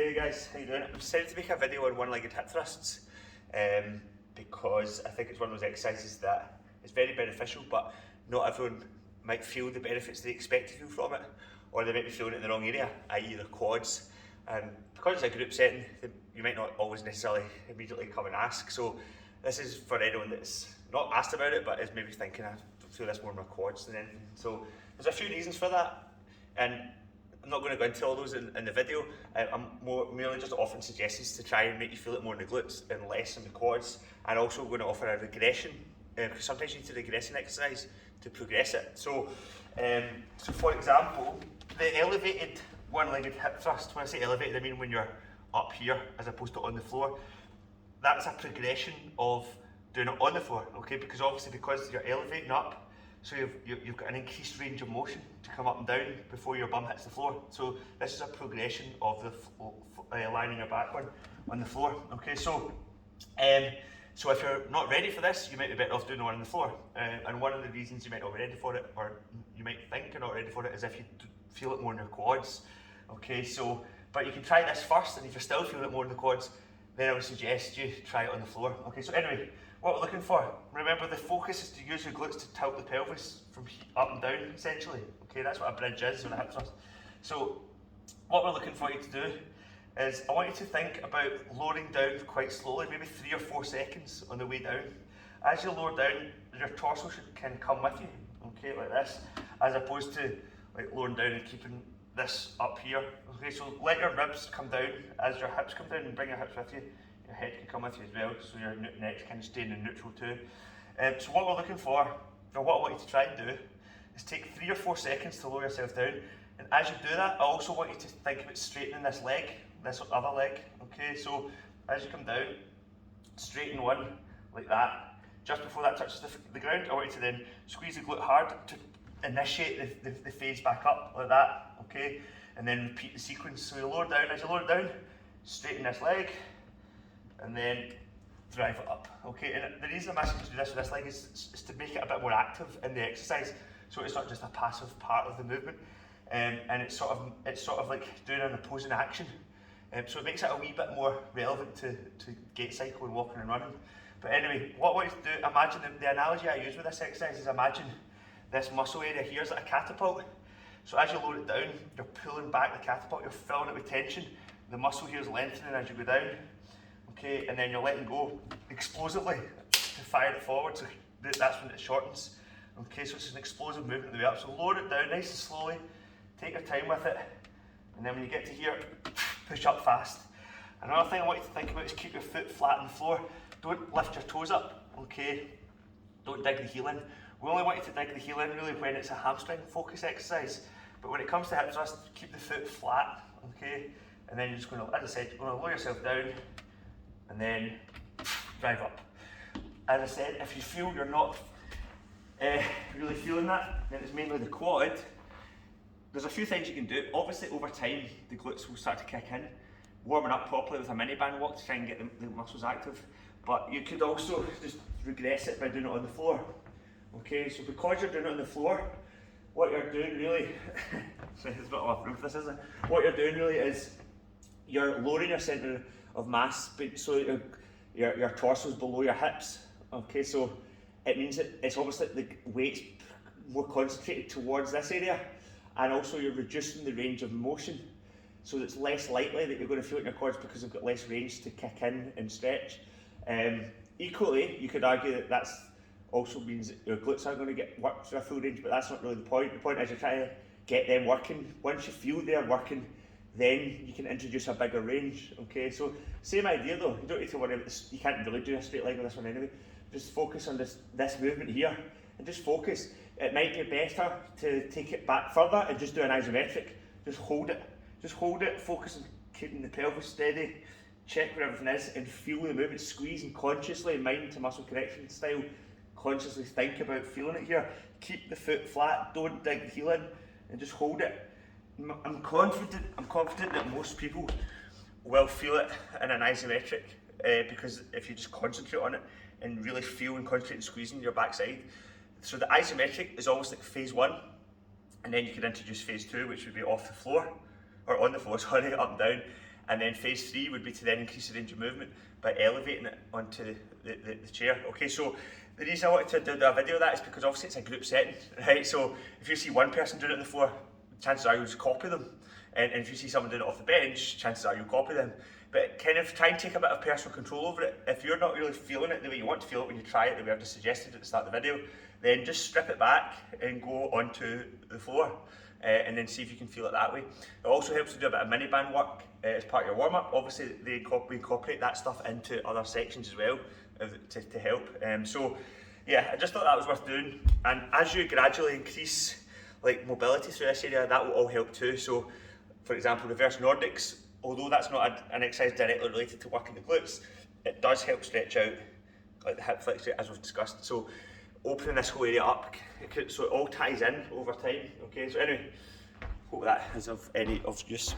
Hey guys, how you doing? I've decided to make a video on one-legged hip thrusts because I think it's one of those exercises that is very beneficial, but not everyone might feel the benefits they expect to feel from it, or they might be feeling it in the wrong area, i.e. their quads. And because it's a group setting, you might not always necessarily immediately come and ask. So this is for anyone that's not asked about it, but is maybe thinking, I feel this more in my quads than anything. So there's a few reasons for that, and I'm not going to go into all those in the video. I'm merely just offering suggestions to try and make you feel it more in the glutes and less in the quads, and also going to offer a regression, because sometimes you need to regress an exercise to progress it. So for example, the elevated one-legged hip thrust, when I say elevated, I mean when you're up here as opposed to on the floor. That's a progression of doing it on the floor, okay? Because obviously, because you're elevating up, so you've got an increased range of motion to come up and down before your bum hits the floor. So this is a progression of the lining your back on the floor. Okay, so if you're not ready for this, you might be better off doing the one on the floor. And one of the reasons you might not be ready for it, or you might think you're not ready for it, is if you feel it more in your quads. Okay, so but you can try this first, and if you're still feeling it more in the quads, then I would suggest you try it on the floor. Okay, so anyway, what we're looking for, remember the focus is to use your glutes to tilt the pelvis from up and down, essentially. Okay, that's what a bridge is with a hip thrust. So what we're looking for you to do is, I want you to think about lowering down quite slowly, maybe 3 or 4 seconds on the way down. As you lower down, your torso can come with you, okay, like this, as opposed to like lowering down and keeping this up here. Okay, so let your ribs come down as your hips come down, and bring your hips with you. Your head can come with you as well, so your neck can stay in neutral too. So what we're looking for, or what I want you to try and do, is take 3 or 4 seconds to lower yourself down. And as you do that, I also want you to think about straightening this leg, this other leg. Okay, so as you come down, straighten one like that. Just before that touches the ground, I want you to then squeeze the glute hard to initiate the phase back up like that. Okay, and then repeat the sequence. So you lower down. As you lower down, straighten this leg, and then drive it up. Okay, and the reason I'm asking you to do this with this leg is to make it a bit more active in the exercise, so it's not just a passive part of the movement, and it's sort of like doing an opposing action. So it makes it a wee bit more relevant to gait cycling, walking and running. But anyway, what I want you to do, imagine the analogy I use with this exercise is, imagine this muscle area here is like a catapult. So as you lower it down, you're pulling back the catapult, you're filling it with tension. The muscle here is lengthening as you go down. Okay, and then you're letting go explosively to fire it forward, so that's when it shortens. Okay, so it's an explosive movement the way up. So lower it down nice and slowly, take your time with it, and then when you get to here, push up fast. Another thing I want you to think about is keep your foot flat on the floor. Don't lift your toes up, okay? Don't dig the heel in. We only want you to dig the heel in really when it's a hamstring focus exercise. But when it comes to hip thrust, keep the foot flat, okay? And then you're just going to, as I said, you're going to lower yourself down and then drive up. As I said, if you feel you're not really feeling that, then it's mainly the quad. There's a few things you can do. Obviously, over time, the glutes will start to kick in. Warming up properly with a mini band walk to try and get the muscles active. But you could also just regress it by doing it on the floor. Okay, so because you're doing it on the floor, what you're doing really, sorry, there's a bit of a roof this, isn't it? What you're doing really is you're lowering your centre of mass, so your torso is below your hips. Okay, so it means that it's almost like the weight's more concentrated towards this area, and also you're reducing the range of motion, so it's less likely that you're going to feel it in your quads because you've got less range to kick in and stretch. Equally, you could argue that that's also means that your glutes aren't going to get worked to a full range, but that's not really the point. The point is you're trying to get them working. Once you feel they're working, then you can introduce a bigger range. Okay, so same idea though. You don't need to worry about this. You can't really do a straight leg with this one anyway. Just focus on this movement here, and just focus. It might be better to take it back further and just do an isometric. Just hold it. Just hold it. Focus on keeping the pelvis steady. Check where everything is and feel the movement. Squeeze and consciously, mind to muscle correction style, consciously think about feeling it here. Keep the foot flat. Don't dig the heel in, and just hold it. I'm confident that most people will feel it in an isometric, because if you just concentrate on it and really feel and concentrate on squeezing your backside. So the isometric is almost like phase 1, and then you can introduce phase 2, which would be off the floor, or on the floor, sorry, up and down. And then phase 3 would be to then increase the range of movement by elevating it onto the chair. Okay, so the reason I wanted to do a video of that is because obviously it's a group setting, right? So if you see one person doing it on the floor, chances are you'll just copy them. And if you see someone doing it off the bench, chances are you'll copy them. But kind of try and take a bit of personal control over it. If you're not really feeling it the way you want to feel it when you try it, the way I've just suggested at the start of the video, then just strip it back and go onto the floor. And then see if you can feel it that way. It also helps to do a bit of mini band work as part of your warm up. Obviously, we incorporate that stuff into other sections as well to help. So, yeah, I just thought that was worth doing. And as you gradually increase like mobility through this area, that will all help too. So, for example, reverse Nordics, although that's not an exercise directly related to working the glutes, it does help stretch out like the hip flexor as we've discussed. So, opening this whole area up, so it all ties in over time. Okay, so anyway, hope that is of any of use.